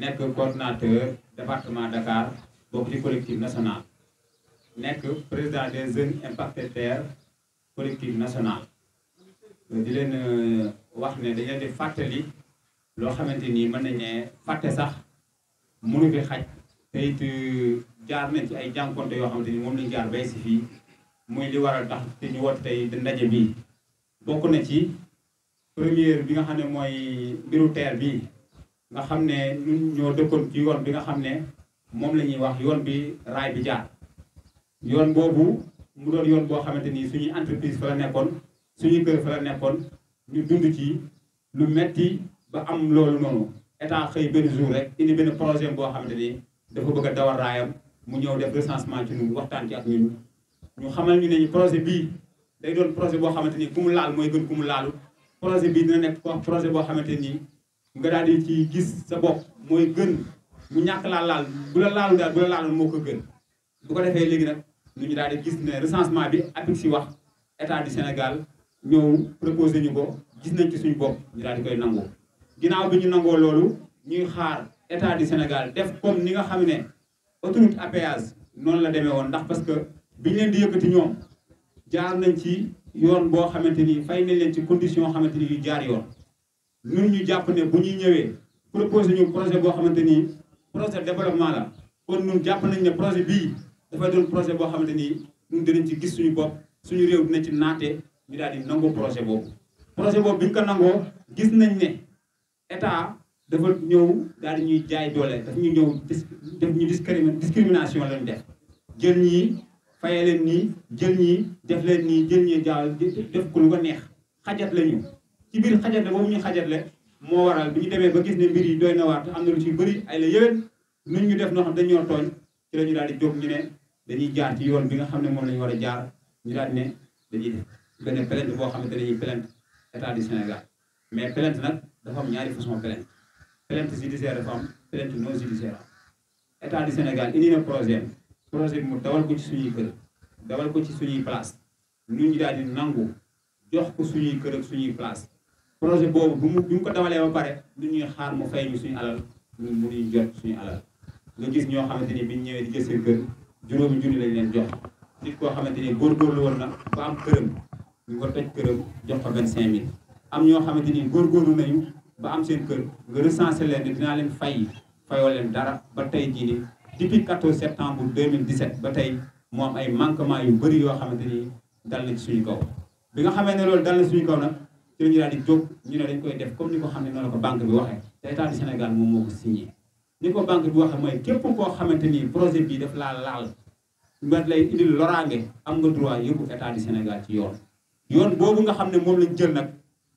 nekk coordinateur département Dakar bokk ci collectif national nekk président des jeunes impactés terre collectif national di leen wax ne dañu leen di fàttali loo xamante ni mën nañ ne fàtte sax mënu fi xaj te it jaar nañ ci ay jànkonte yoo xamante ni moom lañ jaar bay si fii muy li waral tax te ñu woote tey di ndaje bi bokk na ci première bi nga xam ne mooy mbiru terre bi nga xam ne ñun ñoo dëkkoon ci yoon bi nga xam ne moom la ñuy wax yoon bi raay bi jaar yoon boobu mu doon yoon boo xamante ni suñuy entreprise fa la nekkoon suñuy kër fa la nekkoon ñu dund ci lu metti ba am loolu noonu état xëy benn jour rek indi benn projet boo xamante ni dafa bëgg a dawal raayam mu ñëw def recensement ci ñun waxtaan ci ak ñun ñu xamal ñu ne projet bii day doon projet boo xamante ni ku mu laal mooy gën ku mu laalu projet bii dina nekk projet boo xamante ni nga daal di ci gis sa bopp mooy gën mu ñàkk laal bu la laalu daal bu la laaloon moo ko gën bu ko defee léegi nag ñu daal di gis ne recensement bi APIX si wax état du Sénégal ñëw proposé ñu ko gis nañ ci suñu bopp ñu daal di koy nangoo ginnaaw bi ñu nangoo loolu ñuy xaar état du Sénégal def comme ni nga xam ne autoroute à péage noonu la demee woon ndax parce que biñu leen di yëkkati ñoom jaar nañ ci yoon boo xamante ni fay nañ leen ci condition xamante ni yu jaar yoon ñun ñu jàpp ne bu ñuy ñëwee proposé ñu projet boo xamante ni projet développement la kon ñun jàpp nañ ne projet bii dafay doon projet boo xamante ni ñun dinañ ci gis suñu bopp suñu réew dina ci naate ñu daal di nangoo projet boobu bi ñu ko nangoo gis nañ ne état dafa ñëw daal di ñuy jaay doole daf ñu ñëw def ñu discrimination lañu def jël ñii fayee leen nii jël ñii def leen nii jël ñii jaawal def ko lu ko neex xajat lañu ci biir xajatle boobu ñu xajatle moo waral bi ñu demee ba gis ne mbir yi doy na waar te am na lu ci bëri ay la yëwén nun ñu def noo xam dañoo tooñ ci la ñu daal di jóg ñu ne dañuy jaar ci yoon bi nga xam ne moom la ñu war a jaar ñu daal di ne dañuy def benn plainte boo xamante dañuy plainte état du Sénégal mais plainte nag dafa am ñaari façon plainte judiciaire dafa am plainte non judiciaire am état du Sénégal indi na projet bi mu dawal ko ci suñuy kër dawal ko ci suñuy place ñun ñu daal di nangu jox ko suñuy kër ak suñuy place projet boobu bi mu ko dawalee ba pare lu ñuy xaar mu fay ñu suñu alal ñun mënuñu jot suñu alal nga gis ñoo xamante ni biñ ñëwee di jël seen kër juróomi junni lañ leen jox nit koo xamante ni góorgóorlu woon na ba am këram ñu ko toj këram jox ko 25000 am ñoo xamante ni góorgóorlu nañu ba am seen kër nga recensé leen ne dinaa leen fayoo leen dara ba tey jii nii depuis 14 septembre 2017 ba tey mu am ay manquement yu bëri yoo xamante ni dal na ci suñu kaw bi nga xamee ne loolu dal na suñu kaw nag ci la ñu daal di jóg ñu ne dañ koy def comme ni ko xam ne noonu la ko banque bi waxee te état du Sénégal moom moo ko signé ni ko banque bi waxee mooy képp koo xamante ni projet bii daf laa laal nga lay indil loraange am nga droit yóbbu état du Sénégal ci yoon boobu nga xam ne moom lañ jël nag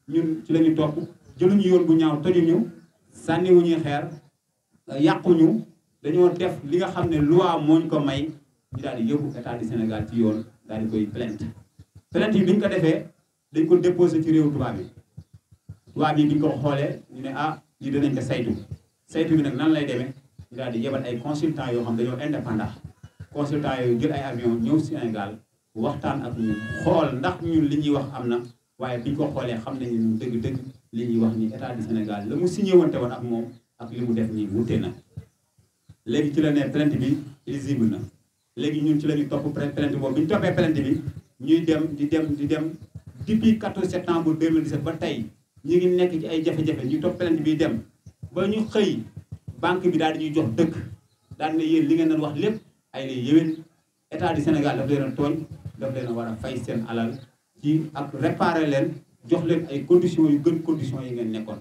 ñun ci la ñu topp jëluñu yoon bu ñaaw tojuñu sànniwuñuy xeer yàquñu dañoo def li nga xam ne loi moo ñu ko may ñu daal di yóbbu état du Sénégal ci yoon daal di koy plainte yi bi ñu ko defee dañ ko déposé ci réew tubaab yi bi ñu ko xoolee ñu ne lii danañ ko saytu bi nag nan lay demee ñu daal di yebal ay consultants yoo xam dañoo indépendant consultants yooyu jël ay avion ñëw Sénégal waxtaan ak ñun xool ndax ñun li ñuy wax am na waaye bi ñu ko xoolee xam nañu ñun dëgg-dëgg li ñuy wax ni état du Sénégal la mu signé wante woon ak moom ak li mu def nii wute na léegi ci la ne plainte bi éligible na léegi ñun ci la ñu topp plainte boobu bi ñu toppee plainte bi ñuy dem di dem depuis 14 septembre 2017 ba tey ñu ngi nekk ci ay jafe-jafe ñu topp plainte bi dem ba ñu xëy banque bi daal di ñuy jox dëkk daal ne yéen li ngeen doon wax lépp ay lay yéwén état du Sénégal daf leen a tooñ daf leen a war a fay seen alal ci ak réparer leen jox leen ay conditions yu gën conditions yi ngeen nekkoon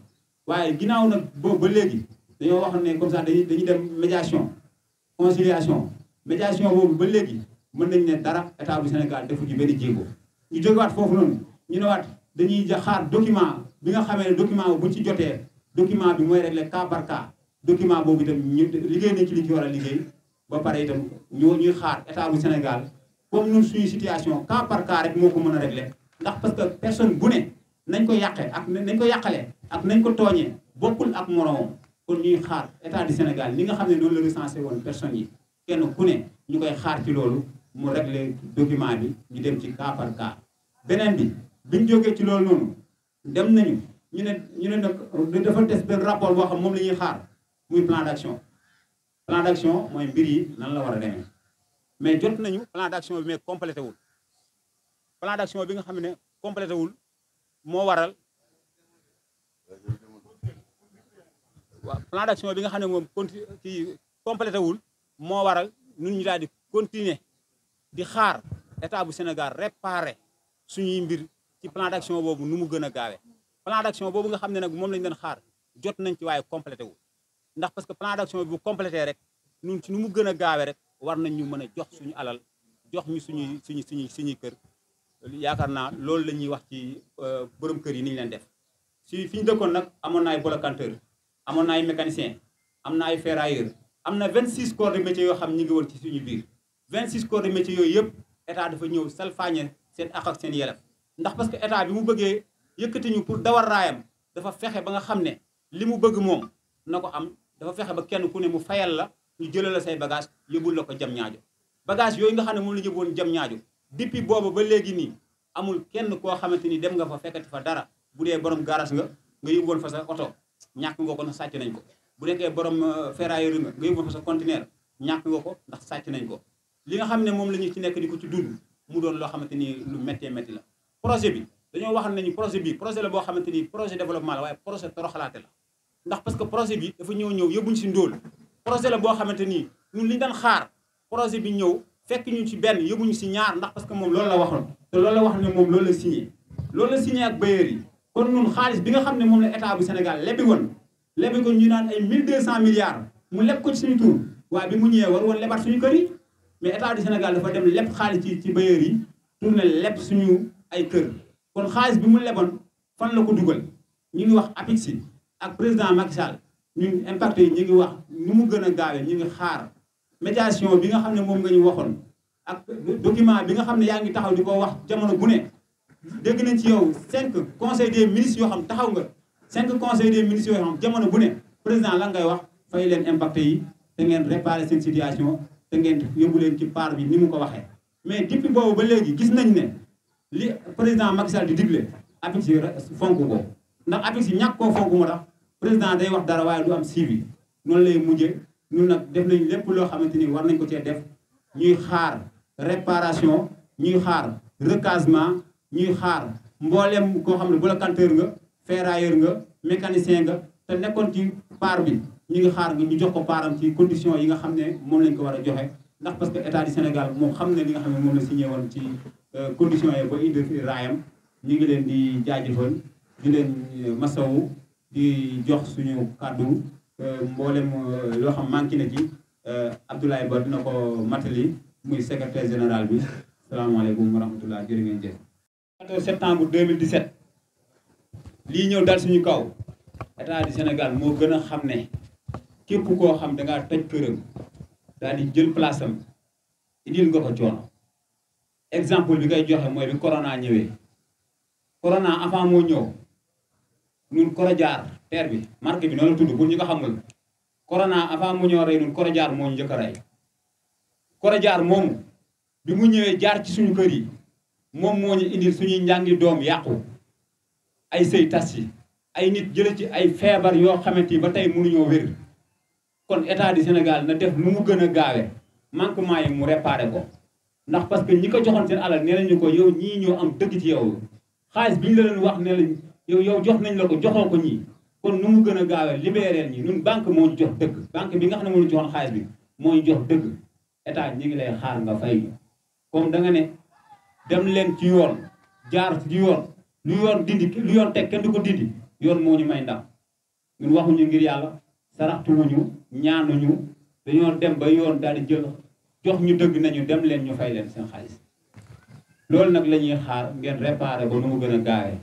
waaye ginnaaw nag boobu ba léegi dañoo wax ne comme ça dañuy dem médiation conciliation boobu ba léegi mën nañ ne dara état du Sénégal defu ci benn jéego ñu jógewaat foofu noonu ñu ne waat dañuy xaar document bi nga xamee ne document bu ci jotee document bi mooy régler cas par cas document boobu itam ñu liggéey nañ ci li ci war a liggéey ba pare itam ñuy xaar état bu Sénégal comme ñun suñu situation cas par cas rek moo ko mën a régler ndax parce que personne bu ne nañ ko yàqee ak nañ ko yàqalee ak nañ ko tooñee bokkul ak moroomam kon ñuy xaar état du Sénégal li nga xam ne noonu la recensé woon personnes yi kenn ku ne ñu koy xaar ci loolu mu régler document bi ñu dem ci cas par cas beneen bi biñ jógee ci loolu noonu dem nañu ñu ne nag dafa des benn rapport boo xam moom la ñuy xaar muy plan d'action. Plan d'action mooy mbir yi nan la war a demee mais jot nañu plan d'action bi mais complété wul plan d'action bi nga xam ne complété wul moo waral waaw plan d'action bi nga xam ne moom complété wul moo waral ñun ñu daal di continuer di xaar état bu Sénégal réparer suñuy mbir ci plan d'action boobu nu mu gën a gaawee plan d'action boobu nga xam ne nag moom lañu doon xaar jot nañ ci waaye complété wul ndax parce que plan d'action bi bu complété rek ñun ci nu mu gën a gaawee rek war nañ ñu mën a jox suñu alal jox ñu suñuy kër yaakaar naa loolu la ñuy wax ci borom kër yi ni ñu leen def si fi ñu dëkkoon nag amoon na ay brocanteur amoon na ay mécanicien am na ay ferrailleur am na 26 corps de métier yoo xam ñi ngi woon ci suñu biir 26 corps de métier yooyu yëpp état dafa ñëw salfaañe seen ak ak seen yelef ndax parce que état bi mu bëggee yëkkati ñu pour dawar raayam dafa fexe ba nga xam ne li mu bëgg moom na ko am dafa fexe ba kenn ku ne mu fayal la ñu jëlal la say bagage yóbbul la ko jam ñaajo bagage yooyu nga xam ne moom la ñu yóbbuwoon jam ñaajo depuis boobu ba léegi nii amul kenn koo xamante ni dem nga fa fekkati fa dara bu dee borom garage nga yóbbuwoon fa sa oto ñàkk nga ko ndax sàcc nañ ko bu nekkee borom ferrailleur nga yóbbuwoon fa sa conteneur ñàkk nga ko ndax sàcc nañ ko li nga xam ne moom la ñu ci nekk di ko ci dund mu doon loo xamante ni lu méttee métti la projet bi dañoo wax nañu projet la boo xamante ni projet développement la waaye projet toroxalaate la ndax parce que projet bi dafa ñëw yóbbuñu si ndóol projet la boo xamante ni ñun li ñu daan xaar projet bi ñëw fekk ñu ci benn yóbbuñu si ñaar ndax parce que moom loolu la waxoon te loolu la wax ne moom loolu la signé ak bailleurs yi kon ñun xaalis bi nga xam ne moom la état bu Sénégal lebi woon ñu naan ay 1200 milliards mu leb ko ci suñu tur waaye bi mu ñëwee war woon lebaat suñu kër yi mais état du Sénégal dafa dem leb xaalis ci bailleurs yi tourné leb suñu ay kër kon xaalis bi mu leboon fan la ko dugal ñu ngi wax APIX ak président Macky Sall ñun impacté yi ñu ngi wax nu mu gën a gaawee ñu ngi xaar médiation bi nga xam ne moom nga ñu waxoon ak document bi nga xam ne yaa ngi taxaw di ko wax jamono bu ne dégg nañ ci yow 5 conseils des ministres yoo xam taxaw nga 5 conseils des ministres yoo xam jamono bu ne président la ngay wax fay leen impacté yi te ngeen réparer seen situation te ngeen yóbbu leen ci part bi ni mu ko waxee mais depuis boobu ba léegi gis nañ ne li président Macky Sall di digle APIX yi fonk ko ndax APIX yi ñàkk koo fonk moo tax président day wax dara waaye du am suivi noonu lay mujjee ñun nag def nañ lépp loo xamante ni war nañ ko cee def ñuy xaar réparation ñuy xaar recasement ñuy xaar mboolem koo xam ne brocanteur nga ferrailleur nga mécanicien nga te nekkoon ci part bi ñu ngi xaar nga ñu jox ko paaram ci conditions yi nga xam ne moom lañ ko war a joxe ndax parce que état du Sénégal moom xam ne li nga xam ne moom la signé woon ci conditions yi ba indi fi raayam ñu ngi leen di jaajëfal di leen masawu di jox suñu kàddu mboolem loo xam manqué na ci Abdoulaye Ba dina ko matali muy secrétaire général bi salaamaaleykum wa rahmatullah jërë ngeen jëf. 14 septembre 2017 lii ñëw dal suñu kaw état du Sénégal moo gën a xam ne képp koo xam da ngaa toj këram daal di jël place am indil nga ko coono exemple bi ngay joxe mooy bi corona ñëwee corona avant moo ñëw ñun Korojaar terre bi marque bi noonu la tudd pour ñu ko xamul corona avant mu ñëw rey ñun Korojaar moo ñu njëkk a rey Korojaar moomu bi mu ñëwee jaar ci suñu kër yi moom moo ñu indil suñuy njàngi doom yàqu ay sëy tas yi ay nit jële ci ay feebar yoo xamante ni ba tey mënuñoo wér kon état du Sénégal na def lu mu gën a gaawe manquement yi mu réparé ko ndax parce que ñi ko joxoon seen alal nee nañu ko yow ñii ñoo am dëgg ci yow xaalis bi ñu la leen wax ne lañ yow jox nañ la ko joxoo ko ñii kon nu mu gën a gaawee libérer ñi ñun banque moo ñu jox dëgg banque bi nga xam ne moo ñu joxoon xaalis bi moo ñu jox dëgg état ñi ngi lay xaar nga fay ñu comme da nga ne dem leen ci yoon jaar ci yoon lu yoon dindi lu yoon teg kenn du ko dindi yoon moo ñu may ndam ñun waxuñu ngir yàlla saraxtuwuñu ñaanuñu dañoo dem ba yoon daal di jël jox ñu dëgg nañu dem leen ñu fay leen seen xaalis loolu nag la ñuy xaar ngeen réparé ba nu mu gën a gaawee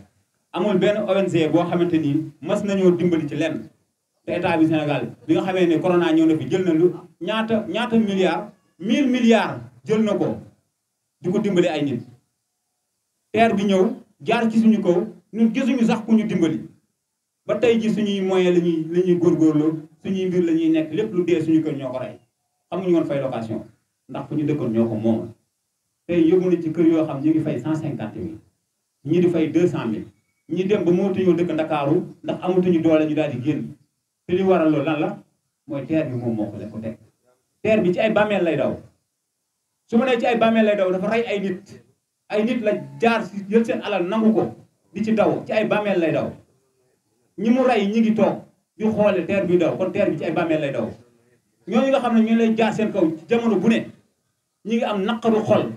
amul benn ONG boo xamante ni mas nañoo dimbali ci lenn te état bi Sénégal bi nga xamee ne corona ñëw na fi jël na lu ñaata milliards 1000 milliards jël na ko di ko dimbali ay nit terre bi ñëw jaar ci suñu kaw ñun gisuñu sax ku ñu dimbali ba tey ji suñuy moyen la ñuy góorgóorloo suñuy mbir la ñuy nekk lépp lu dee suñu kër ñoo ko rey xamuñu woon fay location ndax fu ñu dëkkoon ñoo ko moomal tey yóbbu na ci kër yoo xam ñu ngi fay 150 000 ñii di fay 200 000 ñi dem ba mënatuñoo dëkk Ndakaaru ndax amatuñu doole ñu daal di génn te li waral loolu lan la mooy terre bi moom moo ko leen ko teg terre bi ci ay bàmmeel lay daw su ma nee ci ay bàmmeel lay daw dafa rey ay nit la jaar si jël seen alal nangu ko di ci daw ci ay bàmmeel lay daw ñi mu rey ñi ngi toog di xoole terre bi daw kon terre bi ci ay bàmmeel lay daw ñooñu nga xam ne ñu lay jaar seen kaw ci jamono bu ne ñi ngi am naqaru xol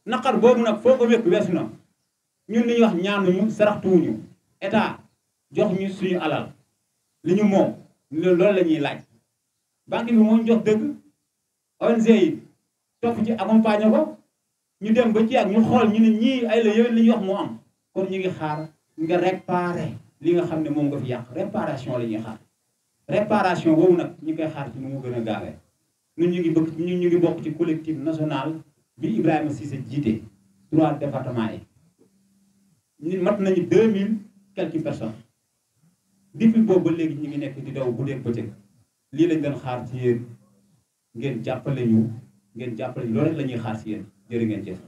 naqar boobu nag foo ko wékk weesu na ñun li ñuy wax ñaanuñu saraxtuwuñu état jox ñu suñu alal li ñu moom loolu la ñuy laaj banque bi moo ñu jox dëgg ONG yi topp ci accompagner ko ñu dem ba ci ak ñu xool ñu ne ñii ay la yowén li ñuy wax moo am kon ñu ngi xaar nga réparer li nga xam ne moom nga fi yàq réparation la ñuy xaar réparation boobu nag ñu koy xaar ci nu mu gën a gaawee ñun ñu ngi bokk ci collectif national bi Ibrahima Cissé jiite 3 départements yi ñu mat nañu 2000 quelques personnes depuis boobu ba léegi ñu ngi nekk di daw bu dee bëccëg lii lañ doon xaar ci yéen ngeen jàppale ñu loolu rek la ñuy xaar ci yéen jërë ngeen jëf.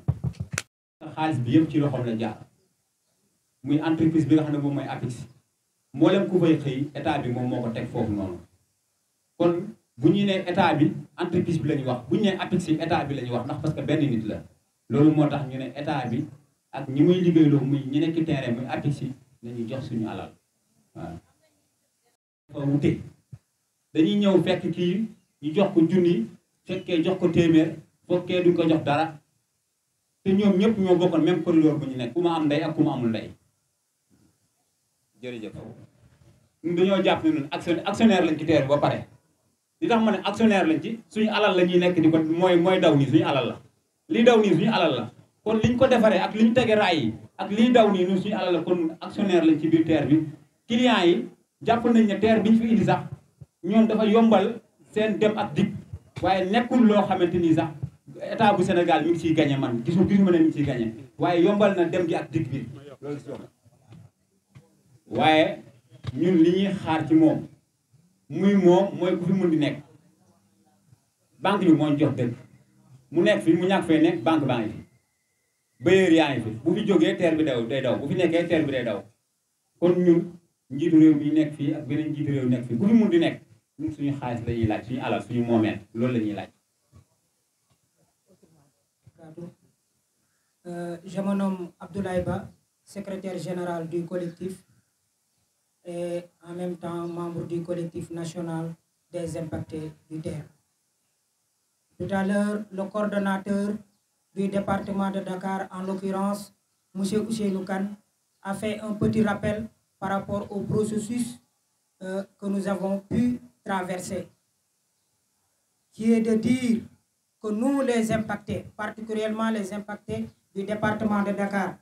xaalis bi yëpp ci loxoom la jaar muy entreprise bi nga xam ne moom mooy APIX mboolem ku fay xëy état bi moom moo ko teg foofu noonu kon bu ñu nee état bi entreprise bi la ñuy wax bu ñu nee APIX yi état bi la ñuy wax ndax parce que benn nit la loolu moo tax ñu ne état bi ak ñi muy liggéeyloo muy ñi nekk terrain muy APIX yi nañu jox suñu alal waaw. dafa wute dañuy ñëw fekk kii ñu jox ko junni fekkee jox ko téeméer fokkee duñ ko jox dara te ñoom ñëpp ñoo bokkoon même corridor bu ñu nekk ku ma am ndey ak ku ma amul ndey jërëjëf. ñun dañoo jàpp ne ñun actionnaire lañ ci teer ba pare li tax ma ne actionnaire lañ ci suñu alal la ñuy nekk di ko mooy daw nii suñu alal la liy daw nii suñu alal la kon liñ ko defaree ak liñ tege raay yi ak liy daw nii ñun suñu alal la kon actionnaire lañ ci biir terre bi clients yi jàpp nañ ne terre bi ñu fi indi sax ñoom dafa yombal seen dem ak dikk waaye nekkul loo xamante ni sax état bu Sénégal mi ngi ciy gagné man gisuma ne mi ngi ciy gagné waaye yombal na dem gi ak dikk bi loolu si waaye ñun li ñuy xaar ci moom mooy ku fi mun di nekk banque bi moo ñu jox dëgg mu nekk fi mu ñàkk fee nekk banque baa ngi fi bailleur yaa ngi fi bu fi jógee terre bi day daw bu fi nekkee terre bi day daw kon ñun njiitu réew mi nekk fii ak beneen njiitu réew nekk fii ku fi mun di nekk ñun suñu xaalis la ñuy laaj suñu alal suñu moomeel loolu la ñuy laaj. Je me nomme Abdoulaye Ba, secrétaire général du collectif et en même temps membre du collectif national des impactés du terre. Tout à l'heure, le coordonnateur du département de Dakar, en l'occurrence, M. Ousseynou Kane, a fait un petit rappel par rapport au processus que nous avons pu traverser, qui est de dire que nous, les impactés, particulièrement les impactés du département de Dakar,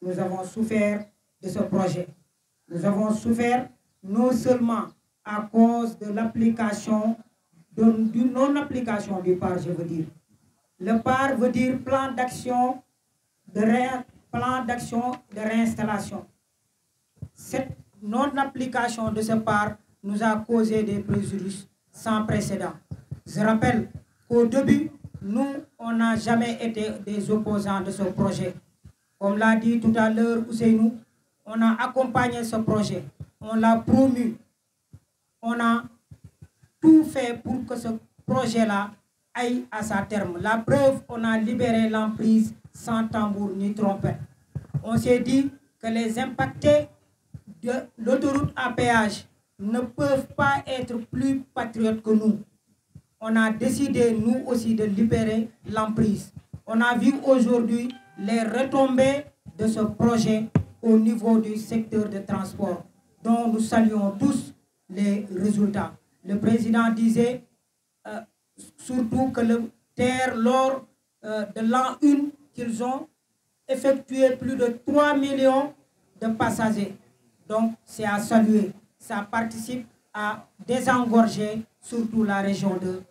nous avons souffert de ce projet. Nous avons souffert non seulement à cause de l'application, du non-application du PAR, je veux dire. Le PAR veut dire plan d'action de réinstallation. Cette non-application de ce PAR nous a causé des préjudices sans précédent. Je rappelle qu'au début, nous, on n'a jamais été des opposants de ce projet. Comme l'a dit tout à l'heure Ousseynou, on a accompagné ce projet, on l'a promu, on a tout fait pour que ce projet-là aille à sa terme. La preuve, on a libéré l'emprise sans tambour ni trompette. On s'est dit que les impactés de l'autoroute à péage ne peuvent pas être plus patriotes que nous. On a décidé, nous aussi, de libérer l'emprise. On a vu aujourd'hui les retombées de ce projet au niveau du secteur de transport, dont nous saluons tous les résultats. Le président disait surtout que le TER, lors de l'an 1, qu'ils ont effectué plus de 3 millions de passagers. Donc, c'est à saluer. Ça participe à désengorger surtout la région de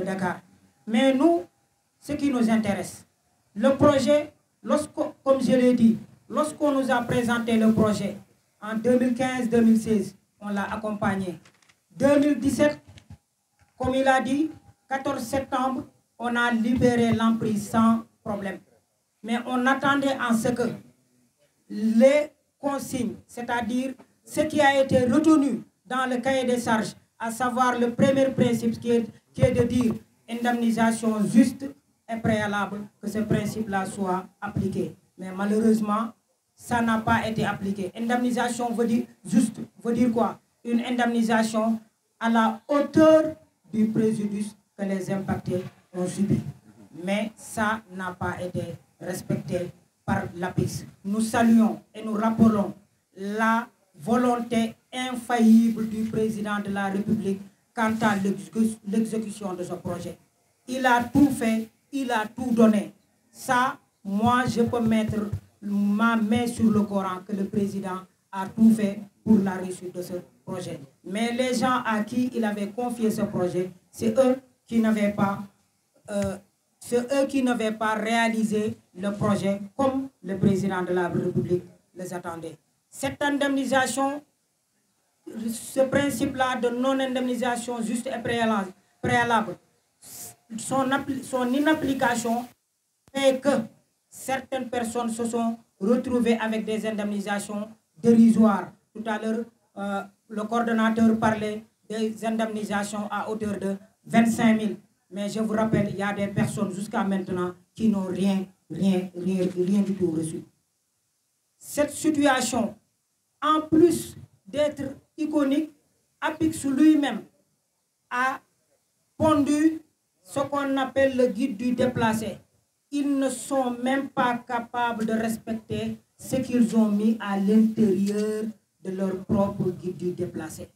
Dakar. Mais nous, ce qui nous intéresse, le projet, comme je l'ai dit, lorsqu'on nous a présenté le projet en 2015-2016, on l'a accompagné. 2017, comme il a dit, 14 septembre, on a libéré l'emprise sans problème. Mais on attendait en ce que les consignes, c'est-à-dire ce qui a été retenu dans le cahier des charges à savoir le premier principe qui est de dire indemnisation juste et préalable, que ce principe-là soit appliqué. Mais malheureusement, ça n'a pas été appliqué. Indemnisation veut dire juste, veut dire quoi? Une indemnisation à la hauteur du préjudice que les impactés ont subi. Mais ça n'a pas été respecté par l'APIX. Nous saluons et nous rappelons la volonté infaillible du président de la République quant à l'exécution de ce projet. Il a tout fait, il a tout donné. Ça, moi, je peux mettre ma main sur le Coran que le président a tout fait pour la réussite de ce projet. Mais les gens à qui il avait confié ce projet, c'est eux qui n'avaient pas réalisé le projet comme le président de la République les attendait. Cette indemnisation, ce principe-là de non-indemnisation juste et préalable, son inapplication fait que certaines personnes se sont retrouvées avec des indemnisations dérisoires. Tout à l'heure, le coordonnateur parlait des indemnisations à hauteur de 25 000. Mais je vous rappelle, il y a des personnes jusqu'à maintenant qui n'ont rien du tout reçu. Cette situation, en plus d'être iconique, APIX lui-même a pondu ce qu'on appelle le guide du déplacé. Ils ne sont même pas capables de respecter ce qu'ils ont mis à l'intérieur de leur propre guide du déplacé.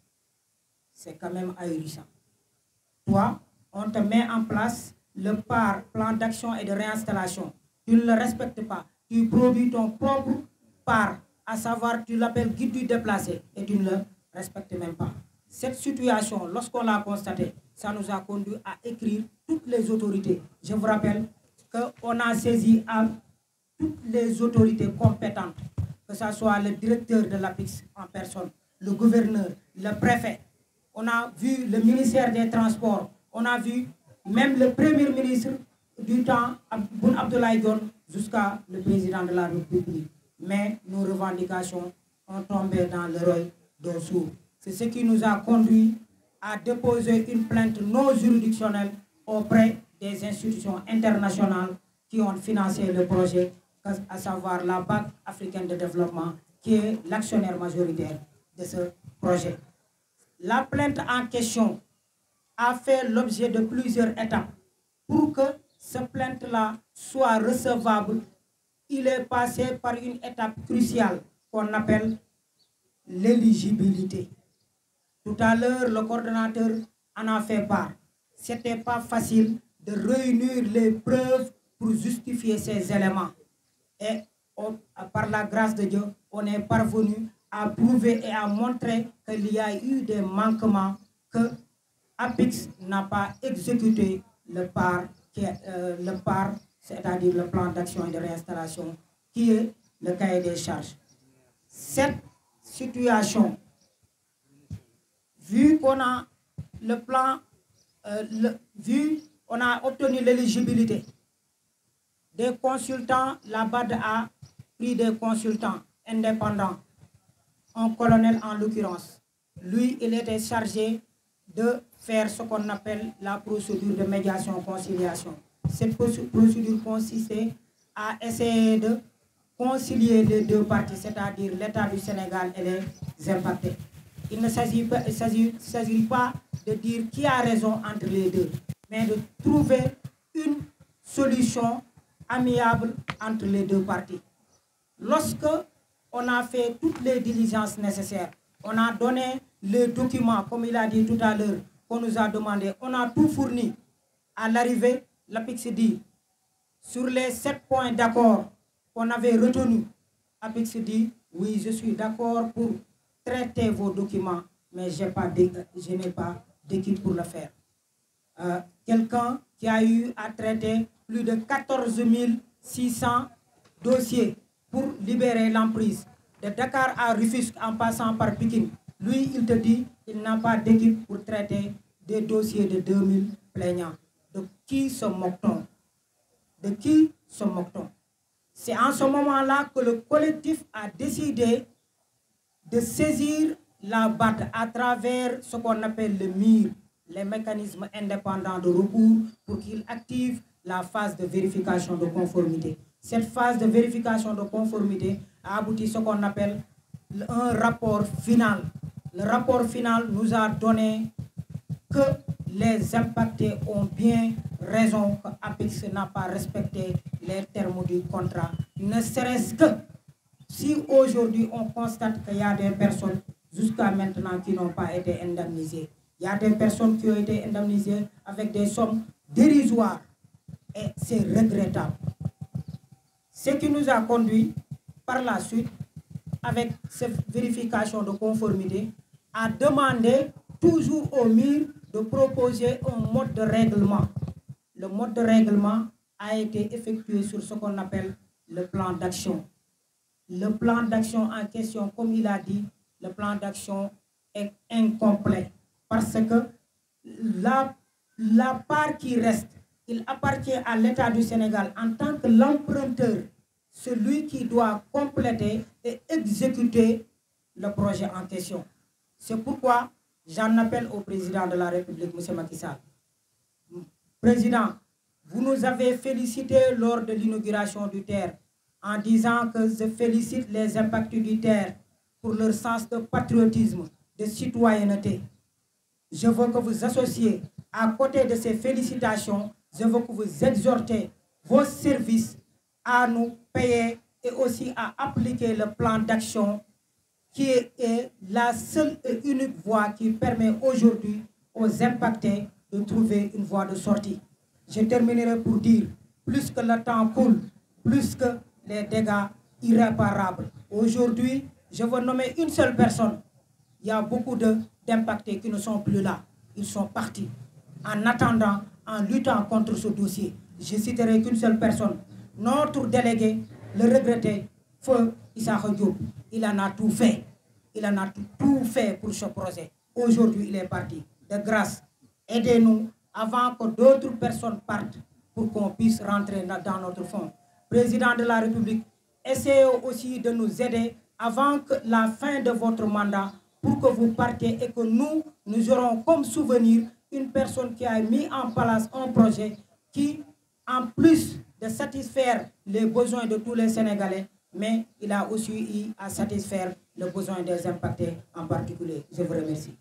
C'est quand même ahurissant. Toi, on te met en place le plan d'action et de réinstallation. Tu ne le respectes pas. Tu produis ton propre part, à savoir tu l'appelles guide du déplacé et tu ne le respectes même pas. Cette situation, lorsqu'on l'a constatée, ça nous a conduit à écrire toutes les autorités. Je vous rappelle qu'on a saisi à toutes les autorités compétentes, que ce soit le directeur de l'APIX en personne, le gouverneur, le préfet. On a vu le ministère des Transports, on a vu même le premier ministre du temps, Boun Abdallah Dionne, jusqu'à le président de la République. Mais nos revendications ont tombé dans l'oreille d'un sourd. C'est ce qui nous a conduit à déposer une plainte non juridictionnelle auprès des institutions internationales qui ont financé le projet, à savoir la Banque africaine de développement, qui est l'actionnaire majoritaire de ce projet. La plainte en question a fait l'objet de plusieurs étapes. Pour que cette plainte-là soit recevable, il est passé par une étape cruciale qu'on appelle l'éligibilité. Tout à l'heure, le coordonnateur en a fait part. Ce n'était pas facile de réunir les preuves pour justifier ces éléments. Et par la grâce de Dieu, on est parvenu à prouver et à montrer qu'il y a eu des manquements, que APIX n'a pas exécuté le part, c'est-à-dire le plan d'action et de réinstallation, qui est le cahier des charges. Cette situation, vu qu'on a le plan, on a obtenu l'éligibilité des consultants, la BAD a pris des consultants indépendants, un colonel en l'occurrence. Lui, il était chargé de faire ce qu'on appelle la procédure de médiation-conciliation. Cette procédure consistait à essayer de concilier les deux parties, c'est-à-dire l'État du Sénégal et les impactés. Il ne s'agit pas de dire qui a raison entre les deux, mais de trouver une solution amiable entre les deux parties. Lorsque on a fait toutes les diligences nécessaires, on a donné les documents, comme il a dit tout à l'heure, qu'on nous a demandé, on a tout fourni. À l'arrivée, l'APIX dit, sur les 7 points d'accord qu'on avait retenus, l'APIX dit, oui, je suis d'accord pour traiter vos documents, mais je n'ai pas d'équipe pour le faire. Quelqu'un qui a eu à traiter plus de 14 600 dossiers pour libérer l'emprise, de Dakar à Rufisque en passant par Pikine. Lui, il te dit qu'il n'a pas d'équipe pour traiter des dossiers de 2000 plaignants. De qui se moque-t-on? De qui se moque-t-on? C'est en ce moment-là que le collectif a décidé de saisir la BAD à travers ce qu'on appelle le MIR, les mécanismes indépendants de recours, pour qu'il active la phase de vérification de conformité. Cette phase de vérification de conformité a abouti à ce qu'on appelle un rapport final. Le rapport final nous a donné que les impactés ont bien raison que Apex n'a pas respecté les termes du contrat. Ne serait-ce que si aujourd'hui on constate qu'il y a des personnes jusqu'à maintenant qui n'ont pas été indemnisées. Il y a des personnes qui ont été indemnisées avec des sommes dérisoires et c'est regrettable. Ce qui nous a conduit par la suite, avec cette vérification de conformité, à demander toujours au MIR de proposer un mode de règlement. Le mode de règlement a été effectué sur ce qu'on appelle le plan d'action. Le plan d'action en question, comme il a dit, le plan d'action est incomplet parce que la part qui reste, il appartient à l'État du Sénégal en tant que l'emprunteur, celui qui doit compléter et exécuter le projet en question. C'est pourquoi j'en appelle au président de la République, M. Macky Sall. Président, vous nous avez félicité lors de l'inauguration du TER en disant que je félicite les impactés du TER pour leur sens de patriotisme, de citoyenneté. Je veux que vous associez, à côté de ces félicitations, je veux que vous exhortez vos services à nous payer et aussi à appliquer le plan d'action qui est la seule et unique voie qui permet aujourd'hui aux impactés de trouver une voie de sortie. Je terminerai pour dire, plus que le temps coule, plus que les dégâts irréparables. Aujourd'hui, je veux nommer une seule personne. Il y a beaucoup d'impactés qui ne sont plus là. Ils sont partis. En attendant, en luttant contre ce dossier, je citerai qu'une seule personne. Notre délégué, le regretté, Feu Issakha Diop, il en a tout fait. Il en a tout fait pour ce projet. Aujourd'hui, il est parti. De grâce, aidez-nous avant que d'autres personnes partent pour qu'on puisse rentrer dans notre fonds. Président de la République, essayez aussi de nous aider avant que la fin de votre mandat pour que vous partiez et que nous aurons comme souvenir une personne qui a mis en place un projet qui, en plus de satisfaire les besoins de tous les Sénégalais, mais il a aussi eu à satisfaire le besoin des impactés en particulier. Je vous remercie.